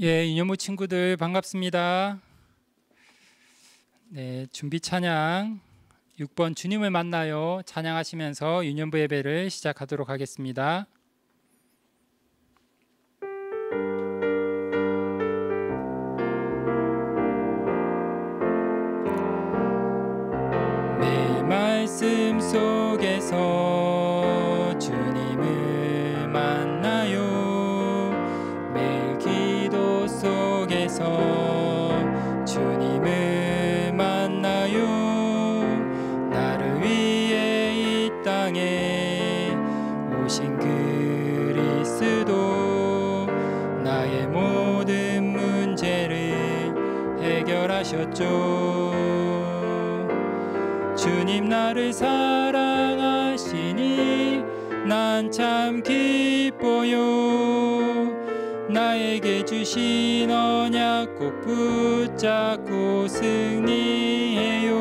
예, 유년부 친구들 반갑습니다. 네, 준비 찬양 6번 주님을 만나요 찬양하시면서 유년부 예배를 시작하도록 하겠습니다. 매일 말씀 속에서 주님을 만나요. 매일 기도 속에서 주님을 만나요. 나를 위해 이 땅에 오신 그리스도, 나의 모든 문제를 해결하셨죠. 주님 나를 사랑하시니 난 참 기뻐요. 나에게 주신 언약 꼭 붙잡고 승리해요.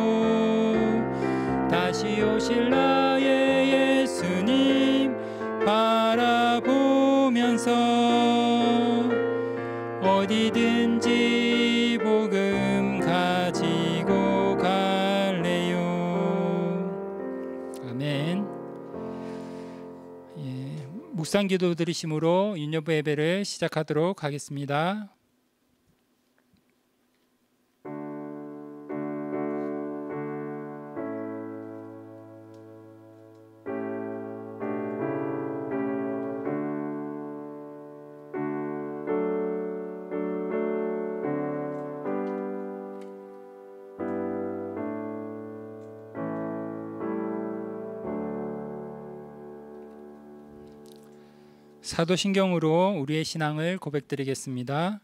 다시 오실 나의 예수님 바라보면서 어디든지 복음 가지고 갈래요. 아멘. 묵상 기도 드리심으로 유년부 예배를 시작하도록 하겠습니다. 사도신경으로 우리의 신앙을 고백드리겠습니다.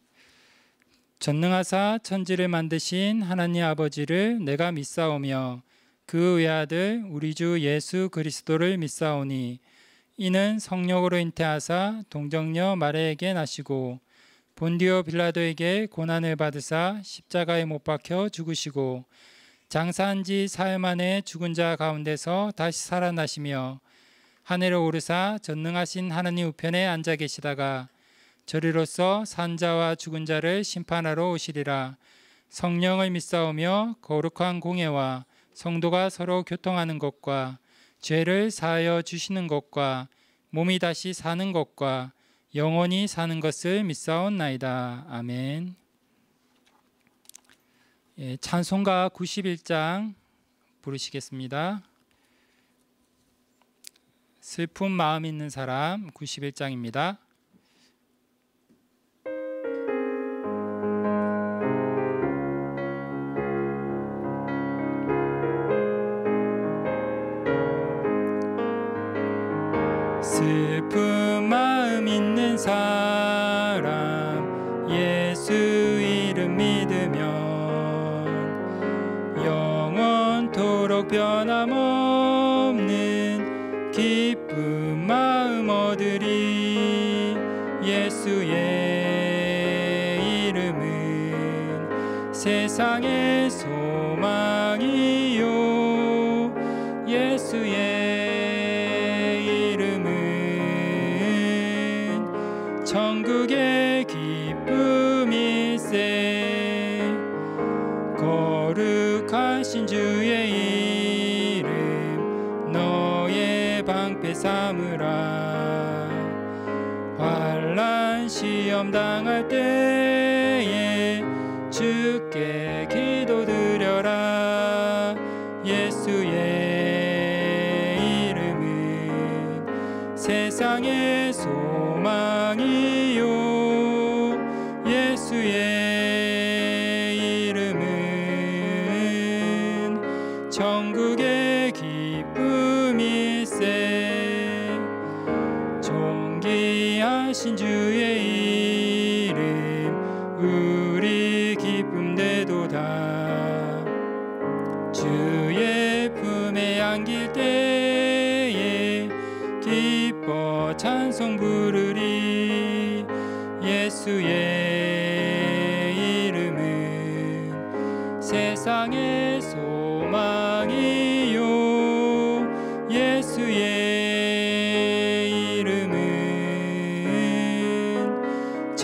전능하사 천지를 만드신 하나님 아버지를 내가 믿사오며 그 외아들 우리 주 예수 그리스도를 믿사오니 이는 성령으로 잉태하사 동정녀 마리아에게 나시고 본디오 빌라도에게 고난을 받으사 십자가에 못 박혀 죽으시고 장사한 지 사흘 만에 죽은 자 가운데서 다시 살아나시며 하늘에 오르사 전능하신 하나님 우편에 앉아 계시다가 저리로서 산자와 죽은 자를 심판하러 오시리라. 성령을 믿사오며 거룩한 공예와 성도가 서로 교통하는 것과 죄를 사하여 주시는 것과 몸이 다시 사는 것과 영원히 사는 것을 믿사옵나이다. 아멘. 찬송가 91장 부르시겠습니다. 슬픈 마음 있는 사람 91장입니다. 슬픈 마음 있는 사람 예수 이름 믿으면 영원토록 변함없는 기쁜 마음 얻으리. 예수의 이름은 세상의 소망이요. 예수의 이름은 천국의 기쁨일세. 거룩하신 주의 이름 너의 방패 삼으라. 환난 시험 당할 때에 주께 기도드려라. 예수의 이름은 세상의 소망이요. 예수의 이름은 천국의 기쁨일세. 존귀하신 주의 이름 우리 기쁨 되도다. 주의 품에 안길 때에 기뻐 찬송 부르리. 예수의 이름은 세상의 소망이요. 예수의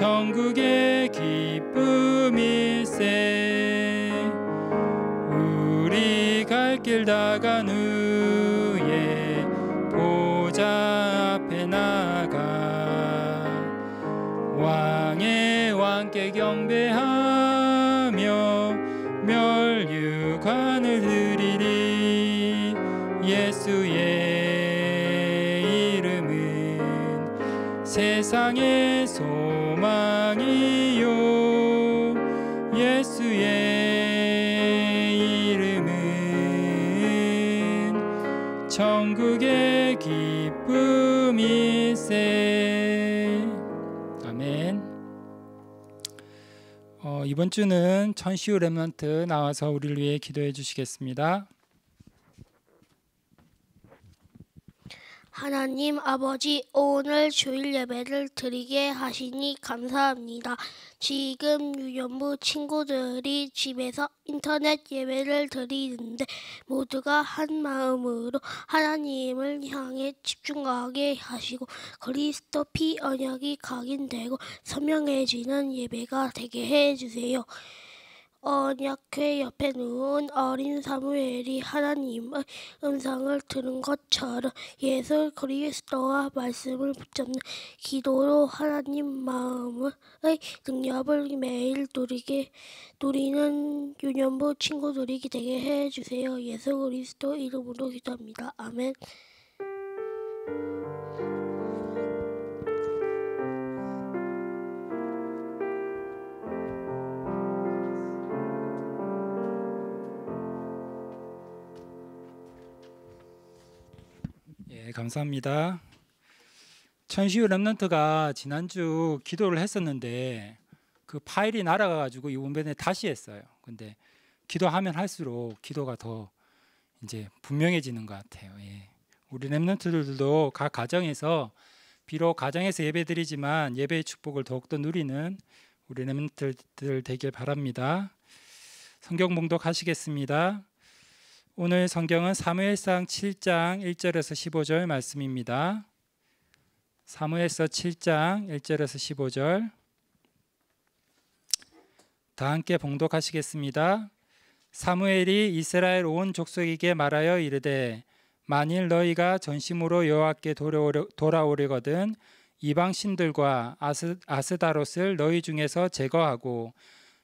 천국의 기쁨일세. 우리 갈 길 다간 후에 보좌 앞에 나가 왕의 왕께 경배하며 멸류관을 드리리. 예수의 이름은 세상의 소망이요. 예수의 이름은 천국의 기쁨일세. 아멘. 이번 주는 천시우 렘넌트 나와서 우리를 위해 기도해 주시겠습니다. 하나님 아버지, 오늘 주일 예배를 드리게 하시니 감사합니다. 지금 유년부 친구들이 집에서 인터넷 예배를 드리는데 모두가 한 마음으로 하나님을 향해 집중하게 하시고 그리스도 피 언약이 각인되고 선명해지는 예배가 되게 해주세요. 언약궤 옆에 누운 어린 사무엘이 하나님의 음성을 들은 것처럼 예수 그리스도와 말씀을 붙잡는 기도로 하나님 마음의 능력을 매일 누리는 유년부 친구들이 되게 해주세요. 예수 그리스도 이름으로 기도합니다. 아멘. 감사합니다. 천시우 렘넌트가 지난주 기도를 했었는데 그 파일이 날아가가지고 이번에 다시 했어요. 근데 기도하면 할수록 기도가 더 이제 분명해지는 것 같아요. 우리 렘넌트들도 각 가정에서 비록 가정에서 예배드리지만 예배의 축복을 더욱더 누리는 우리 렘넌트들 되길 바랍니다. 성경 봉독하시겠습니다. 오늘 성경은 사무엘상 7장 1절에서 15절 말씀입니다. 사무엘서 7장 1절에서 15절 다 함께 봉독하시겠습니다. 사무엘이 이스라엘 온 족속에게 말하여 이르되 만일 너희가 전심으로 여호와께 돌아오려거든 이방 신들과 아스다롯을 너희 중에서 제거하고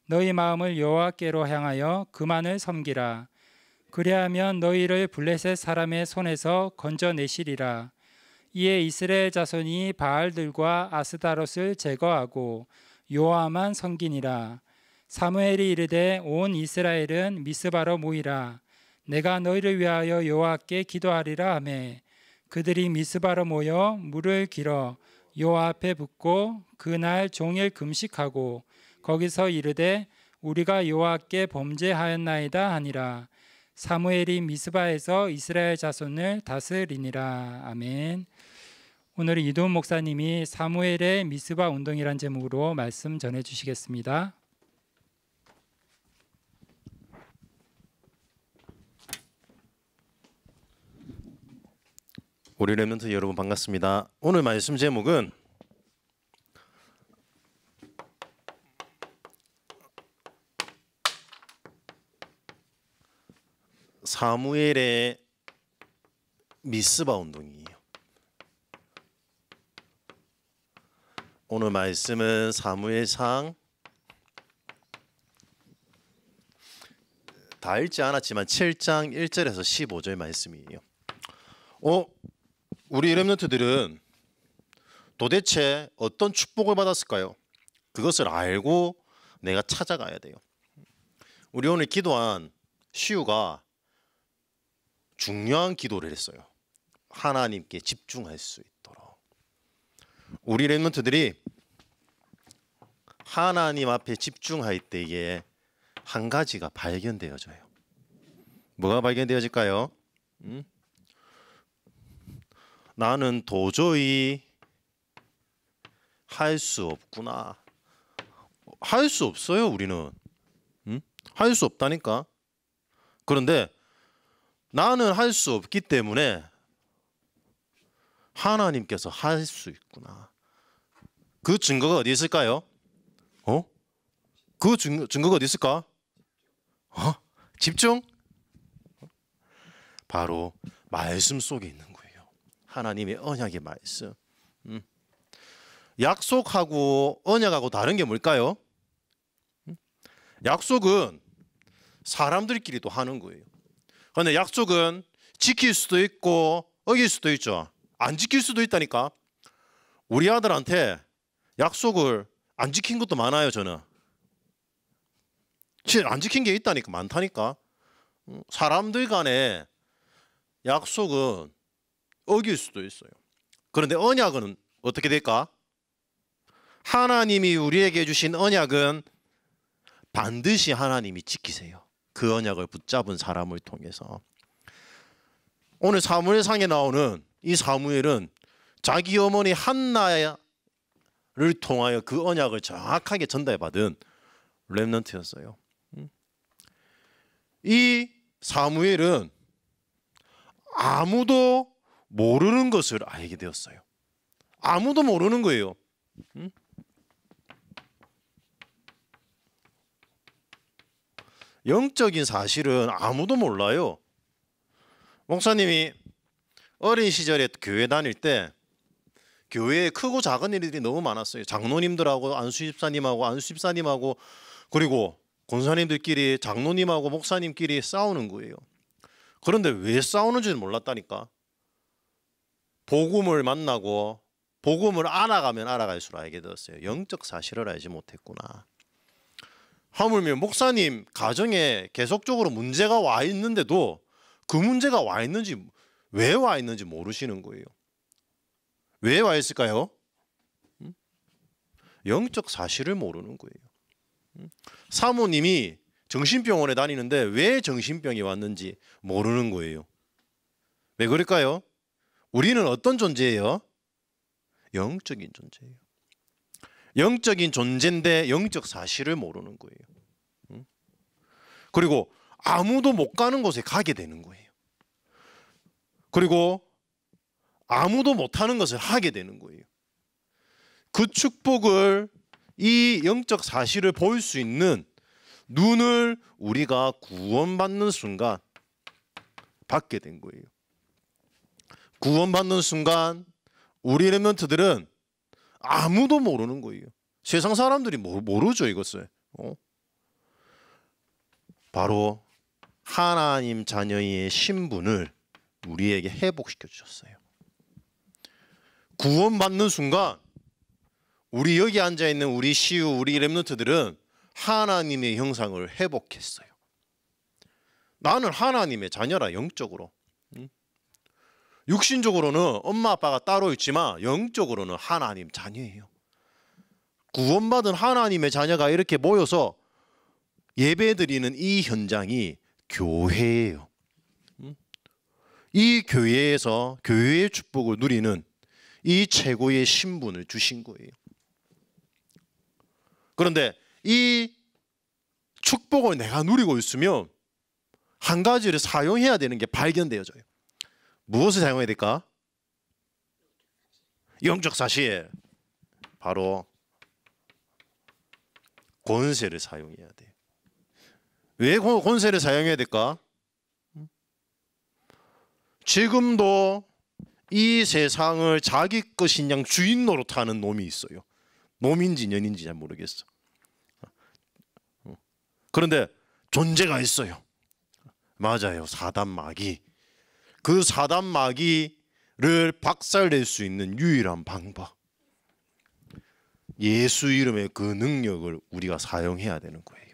너희 마음을 여호와께로 향하여 그만을 섬기라. 그리하면 너희를 블레셋 사람의 손에서 건져내시리라. 이에 이스라엘 자손이 바알들과 아스다롯을 제거하고 여호와만 섬기니라. 사무엘이 이르되 온 이스라엘은 미스바로 모이라. 내가 너희를 위하여 여호와께 기도하리라 하매 그들이 미스바로 모여 물을 길어 여호와 앞에 붓고 그날 종일 금식하고 거기서 이르되 우리가 여호와께 범죄하였나이다 하니라. 사무엘이 미스바에서 이스라엘 자손을 다스리니라. 아멘. 오늘 이도훈 목사님이 사무엘의 미스바 운동이란 제목으로 말씀 전해 주시겠습니다. 우리 렘넌트 여러분 반갑습니다. 오늘 말씀 제목은 사무엘의 미스바 운동이에요. 오늘 말씀은 사무엘상 다 읽지 않았지만 7장 1절에서 15절 말씀이에요. 우리 렘넌트들은 도대체 어떤 축복을 받았을까요? 그것을 알고 내가 찾아가야 돼요. 우리 오늘 기도한 시우가 중요한 기도를 했어요. 하나님께 집중할 수 있도록. 우리 렘넌트들이 하나님 앞에 집중할 때에 한 가지가 발견되어져요. 뭐가 발견되어질까요? 나는 도저히 할 수 없구나. 할 수 없어요, 우리는. 할 수 없다니까. 그런데 나는 할 수 없기 때문에 하나님께서 할 수 있구나. 그 증거가 어디 있을까요? 그 증거가 어디 있을까? 집중. 바로 말씀 속에 있는 거예요. 하나님의 언약의 말씀. 약속하고 언약하고 다른 게 뭘까요? 약속은 사람들끼리도 하는 거예요. 그런데 약속은 지킬 수도 있고 어길 수도 있죠. 안 지킬 수도 있다니까. 우리 아들한테 약속을 안 지킨 것도 많아요. 저는 안 지킨 게 있다니까. 많다니까. 사람들 간에 약속은 어길 수도 있어요. 그런데 언약은 어떻게 될까? 하나님이 우리에게 주신 언약은 반드시 하나님이 지키세요. 그 언약을 붙잡은 사람을 통해서. 오늘 사무엘상에 나오는 이 사무엘은 자기 어머니 한나를 통하여 그 언약을 정확하게 전달받은 렘넌트였어요. 이 사무엘은 아무도 모르는 것을 알게 되었어요. 아무도 모르는 거예요. 영적인 사실은 아무도 몰라요. 목사님이 어린 시절에 교회 다닐 때 교회에 크고 작은 일들이 너무 많았어요. 장로님들하고 안수집사님하고 그리고 권사님들끼리 장로님하고 목사님끼리 싸우는 거예요. 그런데 왜 싸우는지는 몰랐다니까. 복음을 만나고 복음을 알아가면 알아갈수록 알게 되었어요. 영적 사실을 알지 못했구나. 하물며 목사님 가정에 계속적으로 문제가 와 있는데도 그 문제가 와 있는지 왜 와 있는지 모르시는 거예요. 왜 와 있을까요? 영적 사실을 모르는 거예요. 사모님이 정신병원에 다니는데 왜 정신병이 왔는지 모르는 거예요. 왜 그럴까요? 우리는 어떤 존재예요? 영적인 존재예요. 영적인 존재인데 영적 사실을 모르는 거예요. 그리고 아무도 못 가는 곳에 가게 되는 거예요. 그리고 아무도 못하는 것을 하게 되는 거예요. 그 축복을, 이 영적 사실을 볼 수 있는 눈을 우리가 구원받는 순간 받게 된 거예요. 구원받는 순간 우리 렘넌트들은 아무도 모르는 거예요. 세상 사람들이 모르죠, 이것을. 바로 하나님 자녀의 신분을 우리에게 회복시켜 주셨어요. 구원받는 순간 우리 여기 앉아있는 우리 시우, 우리 렘넌트들은 하나님의 형상을 회복했어요. 나는 하나님의 자녀라. 영적으로. 육신적으로는 엄마 아빠가 따로 있지만 영적으로는 하나님 자녀예요. 구원받은 하나님의 자녀가 이렇게 모여서 예배드리는 이 현장이 교회예요. 이 교회에서 교회의 축복을 누리는 이 최고의 신분을 주신 거예요. 그런데 이 축복을 내가 누리고 있으면 한 가지를 사용해야 되는 게 발견되어져요. 무엇을 사용해야 될까? 영적 사실. 바로 권세를 사용해야 돼요. 왜 권세를 사용해야 될까? 지금도 이 세상을 자기 것인 양 주인 노릇하는 놈이 있어요. 놈인지 년인지 잘 모르겠어. 그런데 존재가 있어요. 맞아요. 사단 마귀. 그 사단 마귀를 박살낼 수 있는 유일한 방법. 예수 이름의 그 능력을 우리가 사용해야 되는 거예요.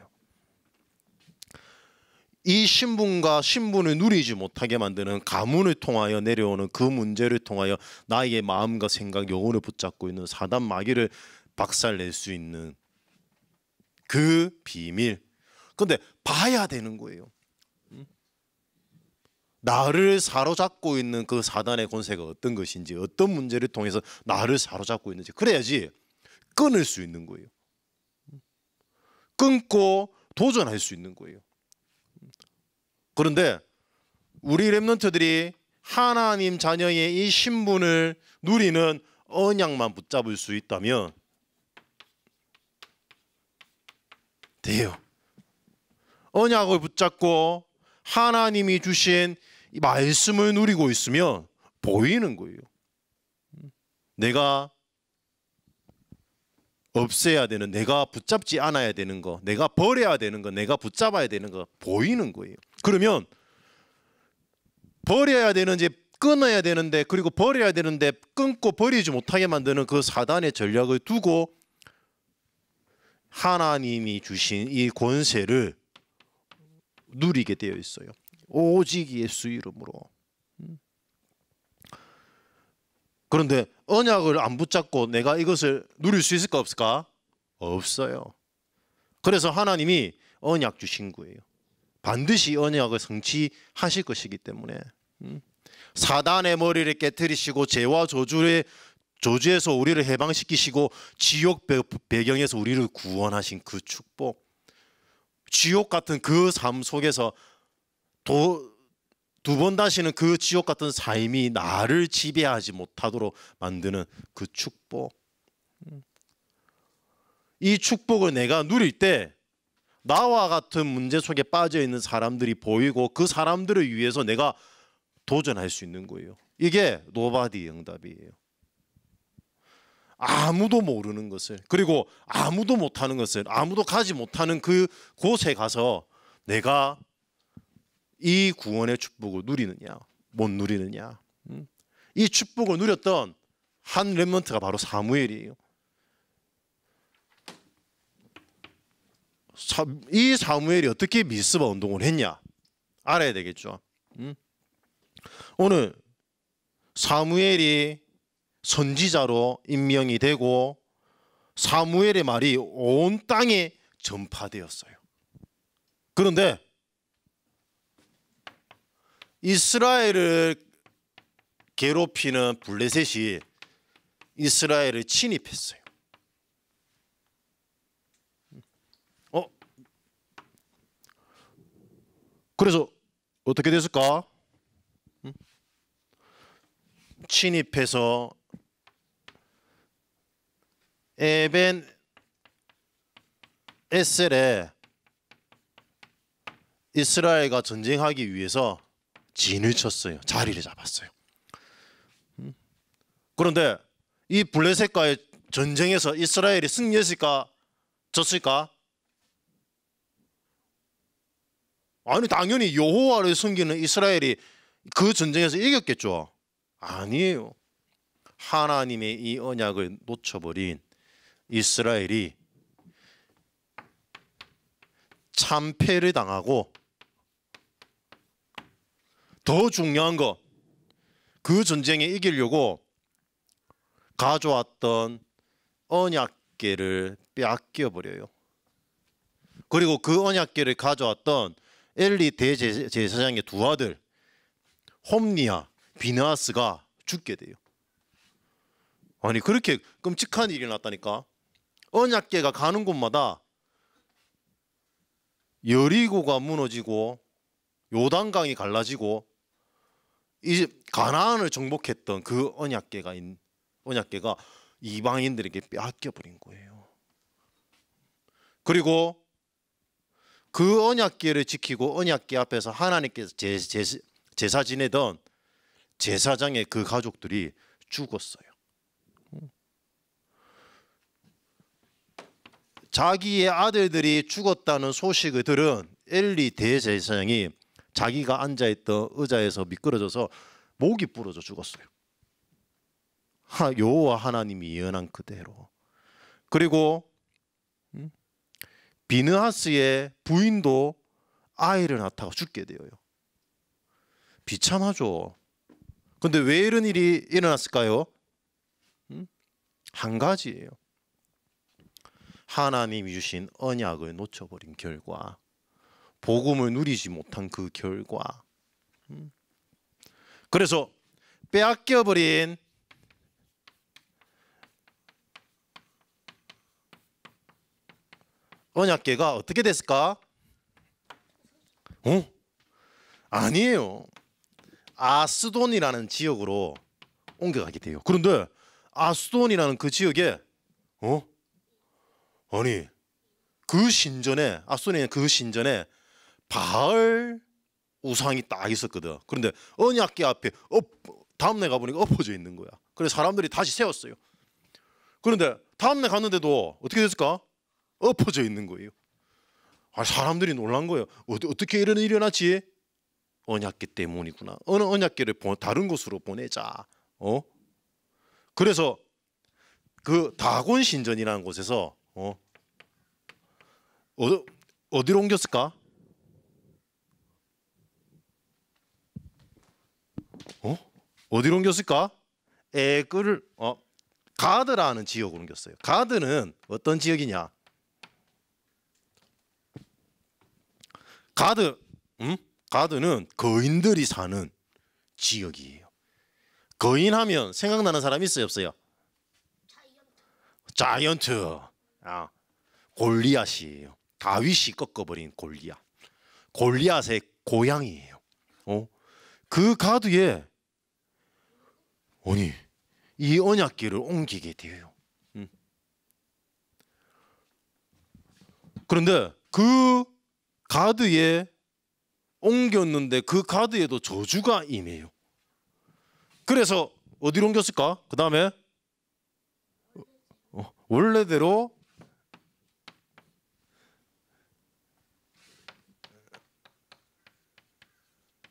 이 신분과 신분을 누리지 못하게 만드는 가문을 통하여 내려오는 그 문제를 통하여 나의 마음과 생각, 영혼을 붙잡고 있는 사단 마귀를 박살낼 수 있는 그 비밀. 근데 봐야 되는 거예요. 나를 사로잡고 있는 그 사단의 권세가 어떤 것인지, 어떤 문제를 통해서 나를 사로잡고 있는지, 그래야지 끊을 수 있는 거예요. 끊고 도전할 수 있는 거예요. 그런데 우리 렘넌트들이 하나님 자녀의 이 신분을 누리는 언약만 붙잡을 수 있다면 돼요. 언약을 붙잡고 하나님이 주신 이 말씀을 누리고 있으면 보이는 거예요. 내가 없애야 되는, 내가 붙잡지 않아야 되는 거, 내가 버려야 되는 거, 내가 붙잡아야 되는 거 보이는 거예요. 그러면 버려야 되는지 끊어야 되는데, 그리고 버려야 되는데 끊고 버리지 못하게 만드는 그 사단의 전략을 두고 하나님이 주신 이 권세를 누리게 되어 있어요. 오직 예수 이름으로. 그런데 언약을 안 붙잡고 내가 이것을 누릴 수 있을까 없을까? 없어요. 그래서 하나님이 언약 주신 거예요. 반드시 언약을 성취하실 것이기 때문에. 사단의 머리를 깨뜨리시고 죄와 저주에서 우리를 해방시키시고 지옥 배경에서 우리를 구원하신 그 축복, 지옥 같은 그 삶 속에서 두 번 다시는 그 지옥 같은 삶이 나를 지배하지 못하도록 만드는 그 축복, 이 축복을 내가 누릴 때 나와 같은 문제 속에 빠져 있는 사람들이 보이고 그 사람들을 위해서 내가 도전할 수 있는 거예요. 이게 노바디 응답이에요. 아무도 모르는 것을, 그리고 아무도 못하는 것을, 아무도 가지 못하는 그 곳에 가서 내가 이 구원의 축복을 누리느냐 못 누리느냐. 이 축복을 누렸던 한 렘넌트가 바로 사무엘이에요. 이 사무엘이 어떻게 미스바 운동을 했냐 알아야 되겠죠. 오늘 사무엘이 선지자로 임명이 되고 사무엘의 말이 온 땅에 전파되었어요. 그런데 이스라엘을 괴롭히는 블레셋이 이스라엘을 침입했어요. 그래서 어떻게 됐을까? 침입해서 에벤 에셀에 이스라엘과 전쟁하기 위해서 진을 쳤어요. 자리를 잡았어요. 그런데 이 블레셋과의 전쟁에서 이스라엘이 승리했을까? 졌을까? 아니, 당연히 여호와를 섬기는 이스라엘이 그 전쟁에서 이겼겠죠. 아니에요. 하나님의 이 언약을 놓쳐버린 이스라엘이 참패를 당하고, 더 중요한 거, 그 전쟁에 이기려고 가져왔던 언약궤를 빼앗겨 버려요. 그리고 그 언약궤를 가져왔던 엘리 대제사장의 두 아들 홈니와 비느하스가 죽게 돼요. 아니, 그렇게 끔찍한 일이 났다니까. 언약궤가 가는 곳마다 여리고가 무너지고 요단강이 갈라지고 이 가나안을 정복했던 그 언약궤가 이방인들에게 빼앗겨 버린 거예요. 그리고 그 언약궤를 지키고 언약궤 앞에서 하나님께서 제사 지내던 제사장의 그 가족들이 죽었어요. 자기의 아들들이 죽었다는 소식을 들은 엘리 대제사장이 자기가 앉아있던 의자에서 미끄러져서 목이 부러져 죽었어요. 여호와 하나님이 예언한 그대로. 그리고 비느하스의 부인도 아이를 낳다가 죽게 되어요. 비참하죠. 근데 왜 이런 일이 일어났을까요? 한 가지예요. 하나님이 주신 언약을 놓쳐버린 결과, 복음을 누리지 못한 그 결과. 그래서 빼앗겨버린 언약궤가 어떻게 됐을까? 아니에요. 아스돈이라는 지역으로 옮겨가게 돼요. 그런데 아스돈이라는 그 지역에 아니, 그 그 신전에 아수리는 그 신전에 바알 우상이 딱 있었거든. 그런데 언약궤 앞에 다음날 가보니까 엎어져 있는 거야. 그래서 사람들이 다시 세웠어요. 그런데 다음날 갔는데도 어떻게 됐을까? 엎어져 있는 거예요. 사람들이 놀란 거예요. 어떻게 이런 일이 일어났지? 언약궤 때문이구나. 어느 언약궤를 다른 곳으로 보내자. 그래서 그 다곤 신전이라는 곳에서 어디로 옮겼을까? 어디로 옮겼을까? 가드라는 지역으로 옮겼어요. 가드는 어떤 지역이냐? 가드는 거인들이 사는 지역이에요. 거인하면 생각나는 사람 있어요, 없어요? 자이언트. 골리앗이에요. 다윗이 꺾어버린 골리앗. 골리앗의 고향이에요. 그 가드에 이 언약궤를 옮기게 돼요. 그런데 그 가드에 옮겼는데 그 가드에도 저주가 임해요. 그래서 어디로 옮겼을까? 그 다음에 원래대로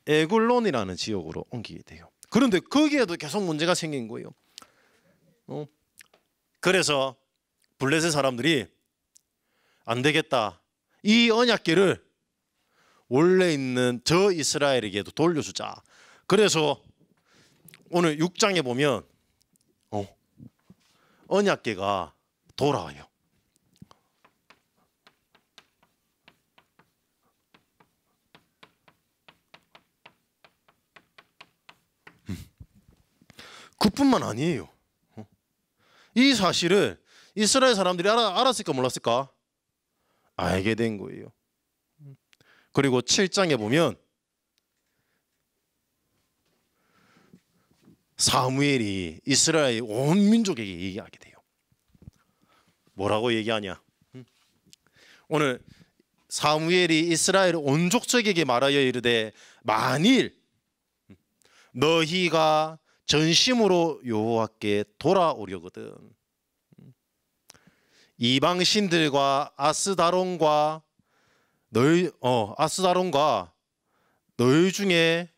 에굴론이라는 지역으로 옮기게 돼요. 그런데 거기에도 계속 문제가 생긴 거예요. 그래서 블레셋 사람들이 안 되겠다. 이 언약궤를 원래 있는 저 이스라엘에게도 돌려주자. 그래서 오늘 6장에 보면 언약궤가 돌아와요. 그뿐만 아니에요. 이 사실을 이스라엘 사람들이 알았을까 몰랐을까? 알게 된 거예요. 그리고 7장에 보면 사무엘이 이스라엘 온 민족에게 얘기하게 돼요. 뭐라고 얘기하냐? 오늘 사무엘이 이스라엘 온 족속에게 말하여 이르되 만일 너희가 전심으로 여호와께 돌아오려거든 이방신들과 아스다론과 너희 중에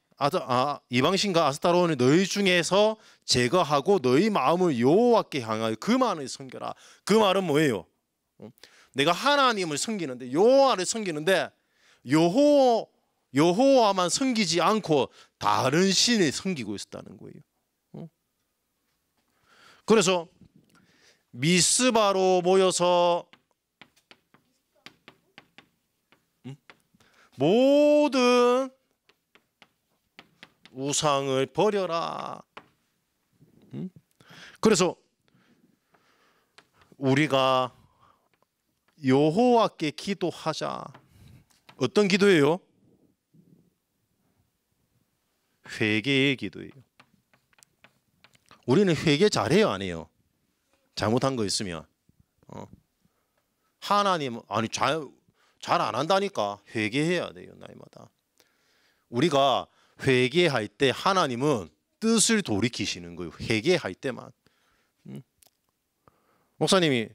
이방신과 아스다론을 너희 중에서 제거하고 너희 마음을 여호와께 향하여 그만을 섬겨라. 그 말은 뭐예요? 내가 하나님을 섬기는데 여호와를 섬기는데 여호와만 섬기지 않고 다른 신을 섬기고 있었다는 거예요. 그래서 미스바로 모여서 모든 우상을 버려라. 그래서 우리가 여호와께 기도하자. 어떤 기도예요? 회개의 기도예요. 우리는 회개 잘해요, 안 해요? 잘못한 거 있으면 하나님 잘 안 한다니까. 회개해야 돼요, 날마다. 우리가 회개할 때 하나님은 뜻을 돌이키시는 거예요. 회개할 때만. 목사님이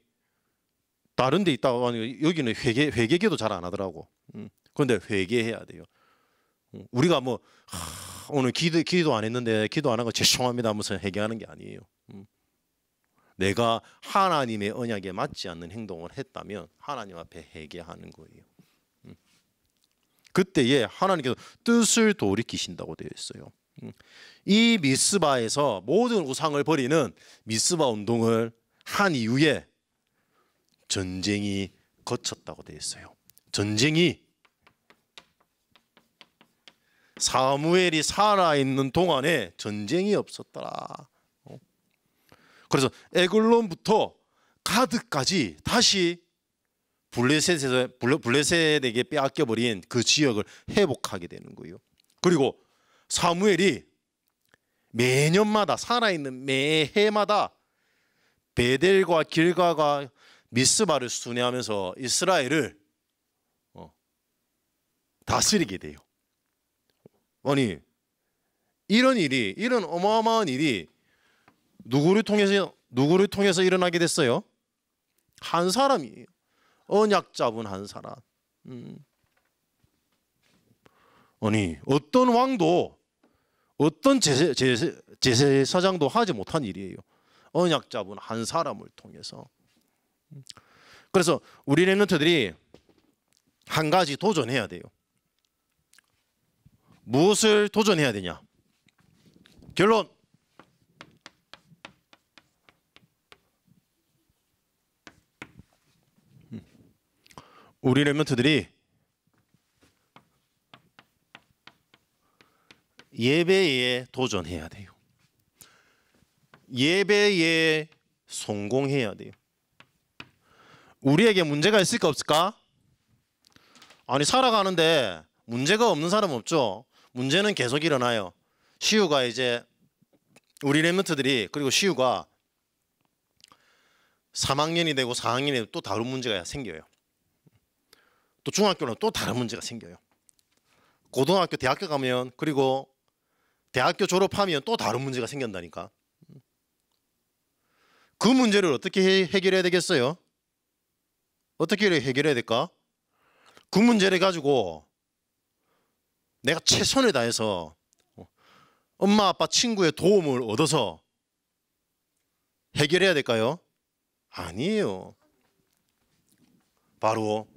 다른 데 있다고 하니까 여기는 회개기도 잘 안 하더라고. 그런데 회개해야 돼요. 우리가 오늘 기도 안 했는데 기도 안 한 거 죄송합니다 하면서 회개하는 게 아니에요. 내가 하나님의 언약에 맞지 않는 행동을 했다면 하나님 앞에 회개하는 거예요. 그때에 하나님께서 뜻을 돌이키신다고 되어 있어요. 이 미스바에서 모든 우상을 버리는 미스바 운동을 한 이후에 전쟁이 거쳤다고 되어 있어요. 전쟁이 사무엘이 살아있는 동안에 전쟁이 없었더라. 그래서 에글론부터 가드까지 다시 블레셋에게 빼앗겨버린 그 지역을 회복하게 되는 거예요. 그리고 사무엘이 매년마다 살아있는 매해마다 베델과 길가가 미스바를 순회하면서 이스라엘을 다스리게 돼요. 아니 이런 어마어마한 일이 누구를 통해서 일어나게 됐어요? 한 사람이에요. 언약 잡은 한 사람. 아니 어떤 왕도 어떤 제사장도 하지 못한 일이에요. 언약 잡은 한 사람을 통해서. 그래서 우리 렘넌트들이 한 가지 도전해야 돼요. 무엇을 도전해야 되냐? 결론. 우리 렘넌트들이 예배에 도전해야 돼요. 예배에 성공해야 돼요. 우리에게 문제가 있을까 없을까? 아니 살아가는데 문제가 없는 사람 없죠. 문제는 계속 일어나요. 시우가 이제 우리 렘넌트들이 그리고 시우가 3학년이 되고 4학년이 되고 또 다른 문제가 생겨요. 또 중학교는 또 다른 문제가 생겨요. 고등학교, 대학교 가면 그리고 대학교 졸업하면 또 다른 문제가 생긴다니까. 그 문제를 어떻게 해결해야 되겠어요? 어떻게 해결해야 될까? 그 문제를 가지고 내가 최선을 다해서 엄마 아빠 친구의 도움을 얻어서 해결해야 될까요? 아니에요. 바로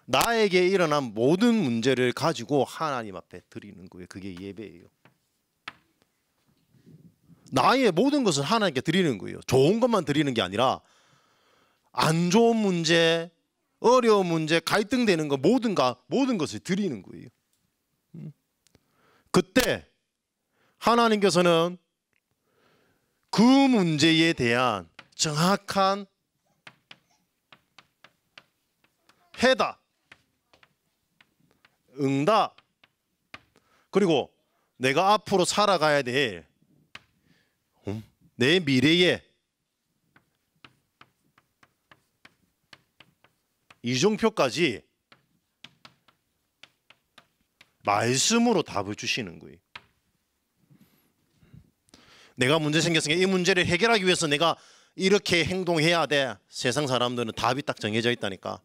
나에게 일어난 모든 문제를 가지고 하나님 앞에 드리는 거예요. 그게 예배예요. 나의 모든 것을 하나님께 드리는 거예요. 좋은 것만 드리는 게 아니라 안 좋은 문제, 어려운 문제, 갈등되는 거 모든 것을 드리는 거예요. 그때 하나님께서는 그 문제에 대한 정확한 해답, 응답, 그리고 내가 앞으로 살아가야 될 내 미래에 이종표까지 말씀으로 답을 주시는 거예요. 내가 문제 생겼으니까 이 문제를 해결하기 위해서 내가 이렇게 행동해야 돼. 세상 사람들은 답이 딱 정해져 있다니까.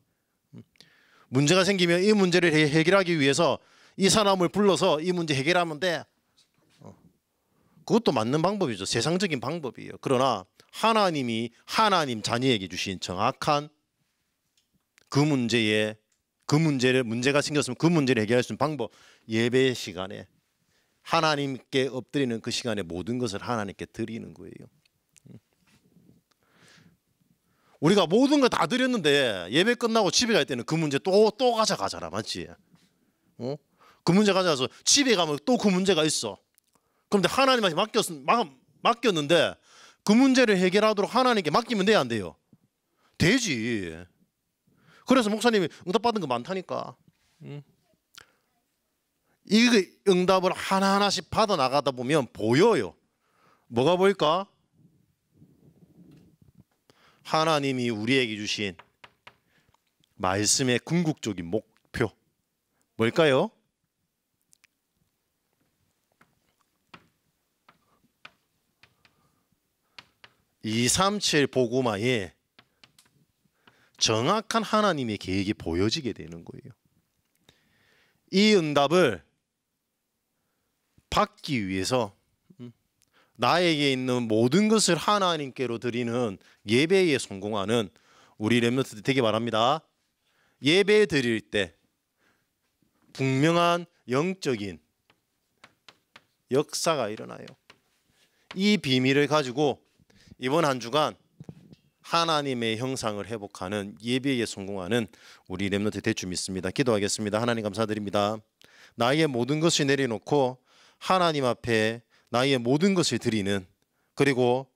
문제가 생기면 이 문제를 해결하기 위해서 이 사람을 불러서 이 문제 해결하면 돼. 그것도 맞는 방법이죠. 세상적인 방법이에요. 그러나 하나님이 하나님 자녀에게 주신 정확한 문제가 생겼으면 그 문제를 해결할 수 있는 방법, 예배 시간에 하나님께 엎드리는 그 시간에 모든 것을 하나님께 드리는 거예요. 우리가 모든 걸 다 드렸는데 예배 끝나고 집에 갈 때는 그 문제 또 가져가잖아, 맞지? 그 문제 가져가서 집에 가면 또 그 문제가 있어. 그런데 하나님한테 맡겼는데 그 문제를 해결하도록 하나님께 맡기면 돼야 안 돼요? 되지. 그래서 목사님이 응답받은 거 많다니까. 이 응답을 하나하나씩 받아 나가다 보면 보여요. 뭐가 보일까? 하나님이 우리에게 주신 말씀의 궁극적인 목표 뭘까요? (237) 복음화에 정확한 하나님의 계획이 보여지게 되는 거예요. 이 응답을 받기 위해서 나에게 있는 모든 것을 하나님께로 드리는 예배에 성공하는 우리 렘넌트들 되기 바랍니다. 예배 드릴 때 분명한 영적인 역사가 일어나요. 이 비밀을 가지고 이번 한 주간 하나님의 형상을 회복하는 예배에 성공하는 우리 렘넌트 될 줄 믿습니다. 기도하겠습니다. 하나님 감사드립니다. 나의 모든 것을 내려놓고 하나님 앞에 나의 모든 것을 드리는, 그리고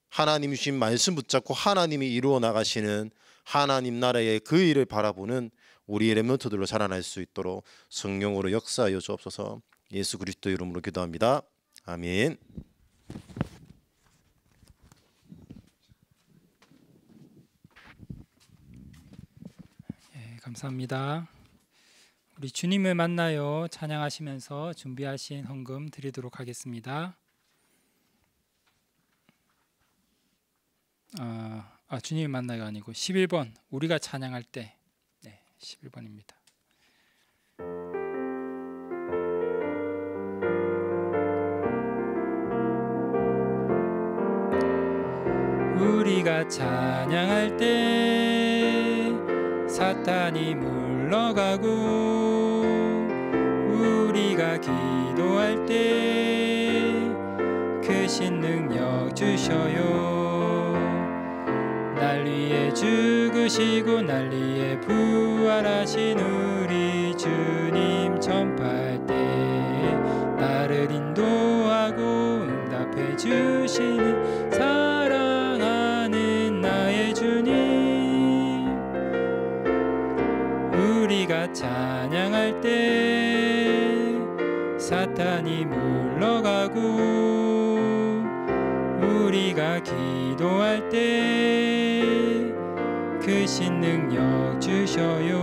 하나님이 주신 말씀 붙잡고 하나님이 이루어 나가시는 하나님 나라의 그 일을 바라보는 우리 렘넌트들로 자라날 수 있도록 성령으로 역사하여 주옵소서. 예수 그리스도 이름으로 기도합니다. 아멘. 감사합니다. 우리 주님을 만나요 찬양하시면서 준비하신 헌금 드리도록 하겠습니다. 주님을 만나요가 아니고 11번 우리가 찬양할 때 11번입니다. 우리가 찬양할 때 사탄이 물러가고 우리가 기도할 때 크신 능력 주셔요. 날 위해 죽으시고 날 위해 부활하신 우리 주님 전파할 때 나를 인도하고 응답해 주시는 사랑하는 나의 주님. 우리가 찬양할 때 사탄이 물러가고 우리가 기도할 때 크신 능력 주셔요.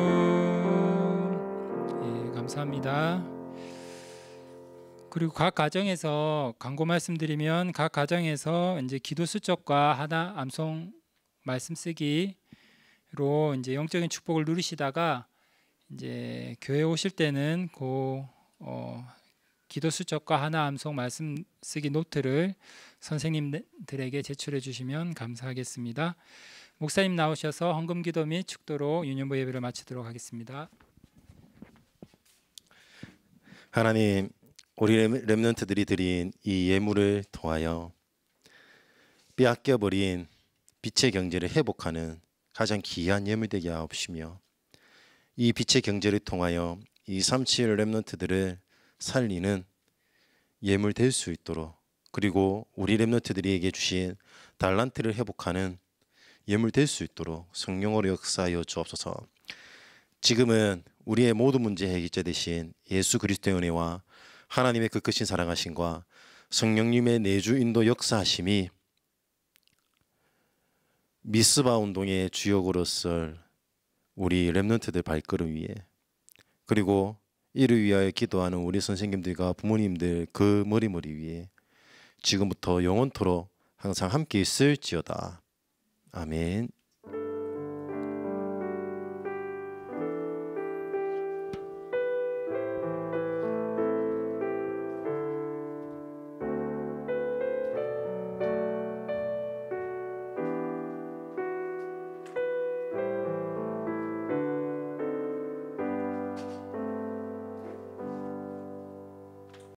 감사합니다. 그리고 각 가정에서 광고 말씀드리면 각 가정에서 이제 기도 수첩과 하나 암송 말씀 쓰기로 이제 영적인 축복을 누리시다가 이제 교회 오실 때는 기도 수첩과 하나 암송 말씀 쓰기 노트를 선생님들에게 제출해 주시면 감사하겠습니다. 목사님 나오셔서 헌금 기도 및 축도로 유년부 예배를 마치도록 하겠습니다. 하나님, 우리 렘넌트들이 드린 이 예물을 통하여 빼앗겨버린 빛의 경제를 회복하는 가장 귀한 예물 되게 하옵시며 이 빛의 경제를 통하여 237 렘넌트들을 살리는 예물 될 수 있도록, 그리고 우리 렘넌트들에게 주신 달란트를 회복하는 예물 될 수 있도록 성령으로 역사하여 주옵소서. 지금은 우리의 모든 문제 해결자 되신 예수 그리스도의 은혜와 하나님의 그 크신 사랑하심과 성령님의 내주 인도 역사하심이 미스바 운동의 주역으로 설 우리 렘넌트들 발걸음 위에, 그리고 이를 위하여 기도하는 우리 선생님들과 부모님들 그 머리 위에 지금부터 영원토록 항상 함께 있을지어다. 아멘.